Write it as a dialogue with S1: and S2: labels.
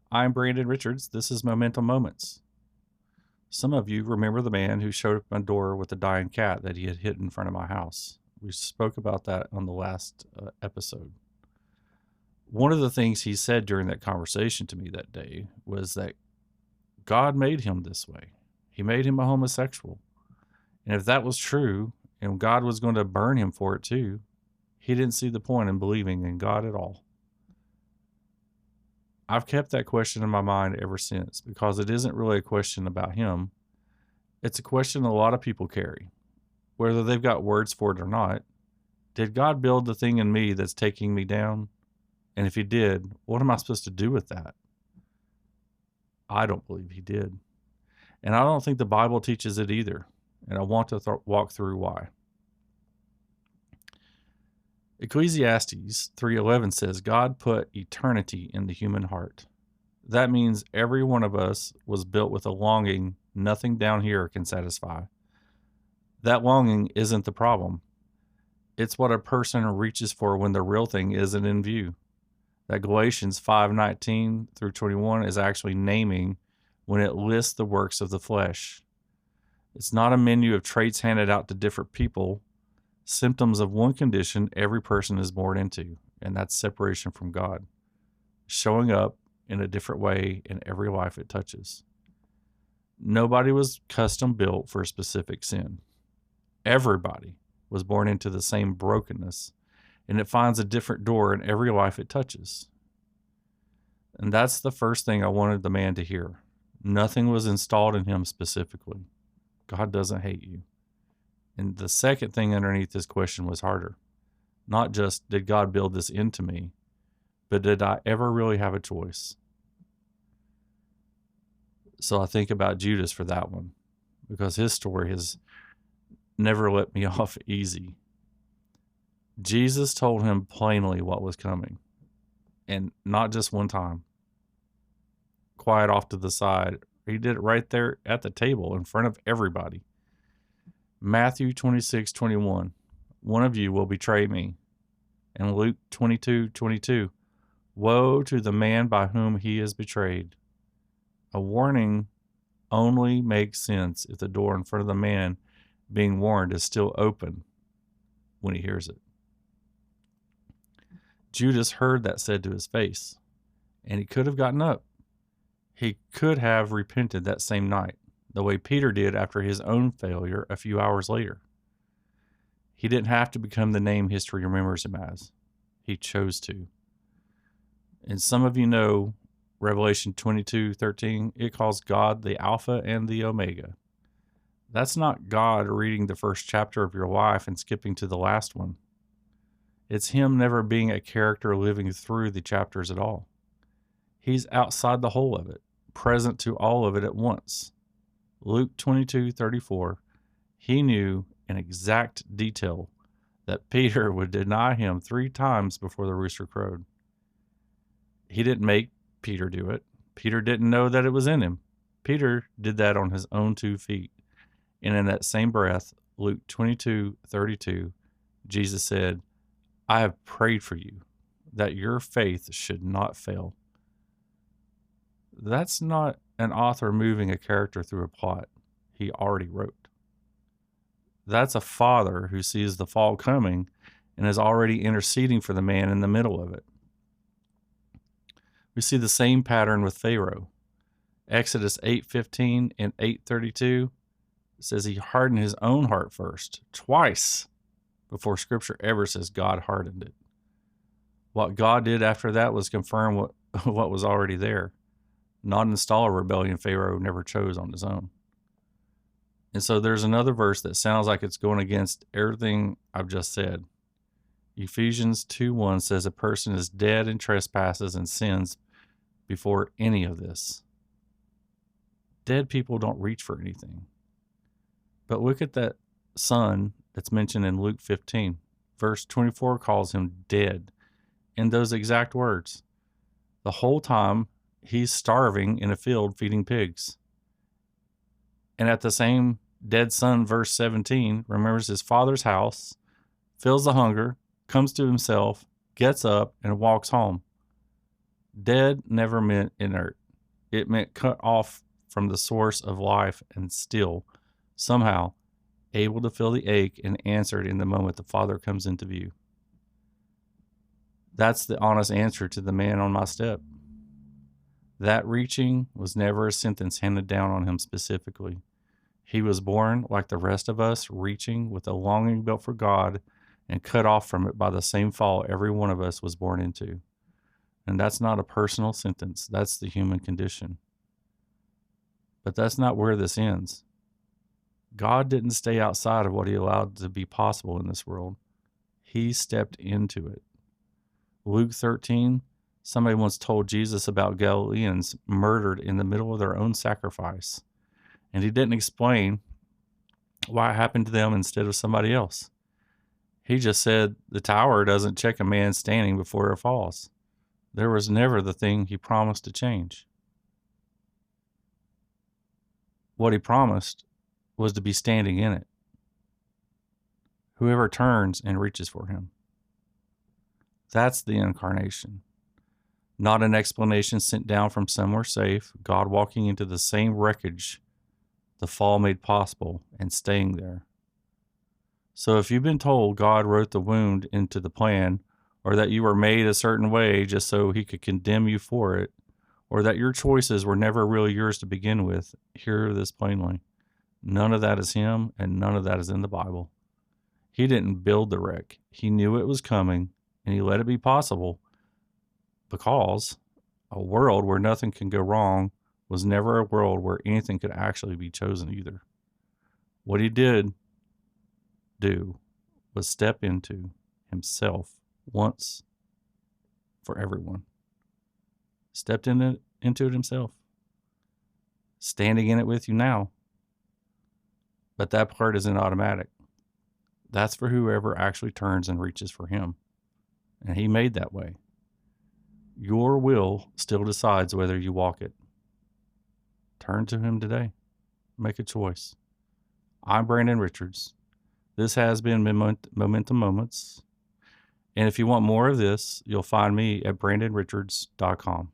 S1: I'm Brandon Richards. This is Momentum Moments. Some of you remember the man who showed up at my door with a dying cat that he had hit in front of my house. We spoke about that on the last episode. One of the things he said during that conversation to me that day was that God made him this way. He made him a homosexual. And if that was true, and God was going to burn him for it too, he didn't see the point in believing in God at all. I've kept that question in my mind ever since because it isn't really a question about him. It's a question a lot of people carry, whether they've got words for it or not. Did God build the thing in me that's taking me down? And if he did, what am I supposed to do with that? I don't believe he did. And I don't think the Bible teaches it either. And I want to walk through why. Ecclesiastes 3:11 says God put eternity in the human heart. That means every one of us was built with a longing nothing down here can satisfy. That longing isn't the problem. It's what a person reaches for when the real thing isn't in view. That Galatians 5:19 through 21 is actually naming when it lists the works of the flesh. It's not a menu of traits handed out to different people, symptoms of one condition every person is born into, and that's separation from God, showing up in a different way in every life it touches. Nobody was custom built for a specific sin. Everybody was born into the same brokenness, and it finds a different door in every life it touches. And that's the first thing I wanted the man to hear. Nothing was installed in him specifically. God doesn't hate you. And the second thing underneath this question was harder. Not just, did God build this into me, but did I ever really have a choice? So I think about Judas for that one, because his story has never let me off easy. Jesus told him plainly what was coming, and not just one time. Quiet off to the side. He did it right there at the table in front of everybody. Matthew 26:21, one of you will betray me. And Luke 22:22, woe to the man by whom he is betrayed. A warning only makes sense if the door in front of the man being warned is still open when he hears it. Judas heard that said to his face, and he could have gotten up. He could have repented that same night, the way Peter did after his own failure a few hours later. He didn't have to become the name history remembers him as. He chose to. And some of you know Revelation 22:13, it calls God the Alpha and the Omega. That's not God reading the first chapter of your life and skipping to the last one. It's him never being a character living through the chapters at all. He's outside the whole of it, present to all of it at once. Luke 22:34, he knew in exact detail that Peter would deny him 3 times before the rooster crowed. He didn't make Peter do it. Peter didn't know that it was in him. Peter did that on his own 2 feet. And in that same breath, Luke 22:32, Jesus said, I have prayed for you that your faith should not fail. That's not an author moving a character through a plot he already wrote. That's a father who sees the fall coming and is already interceding for the man in the middle of it. We see the same pattern with Pharaoh. Exodus 8:15 and 8:32 says he hardened his own heart first, twice, before Scripture ever says God hardened it. What God did after that was confirm what was already there, not install a rebellion Pharaoh never chose on his own. And so there's another verse that sounds like it's going against everything I've just said. Ephesians 2:1 says a person is dead in trespasses and sins before any of this. Dead people don't reach for anything. But look at that son that's mentioned in Luke 15. Verse 24 calls him dead in those exact words. The whole time he's starving in a field feeding pigs. And at the same dead son, verse 17, remembers his father's house, feels the hunger, comes to himself, gets up, and walks home. Dead never meant inert. It meant cut off from the source of life and still, somehow, able to feel the ache and answer it in the moment the Father comes into view. That's the honest answer to the man on my step. That reaching was never a sentence handed down on him specifically. He was born like the rest of us, reaching with a longing built for God and cut off from it by the same fall every one of us was born into. And that's not a personal sentence, that's the human condition. But that's not where this ends. God didn't stay outside of what he allowed to be possible in this world. He stepped into it. Luke 13, somebody once told Jesus about Galileans murdered in the middle of their own sacrifice. And he didn't explain why it happened to them instead of somebody else. He just said the tower doesn't check a man standing before it falls. There was never the thing he promised to change. What he promised was to be standing in it. Whoever turns and reaches for him. That's the incarnation. Not an explanation sent down from somewhere safe, God walking into the same wreckage the fall made possible and staying there. So if you've been told God wrote the wound into the plan, or that you were made a certain way just so he could condemn you for it, or that your choices were never really yours to begin with, hear this plainly. None of that is him, and none of that is in the Bible. He didn't build the wreck. He knew it was coming, and he let it be possible, because a world where nothing can go wrong was never a world where anything could actually be chosen either. What he did do was step into himself once for everyone. Stepped into it himself. Standing in it with you now. But that part isn't automatic. That's for whoever actually turns and reaches for him. And he made that way. Your will still decides whether you walk it. Turn to him today. Make a choice. I'm Brandon Richards. This has been Momentum Moments. And if you want more of this, you'll find me at brandonrichards.com.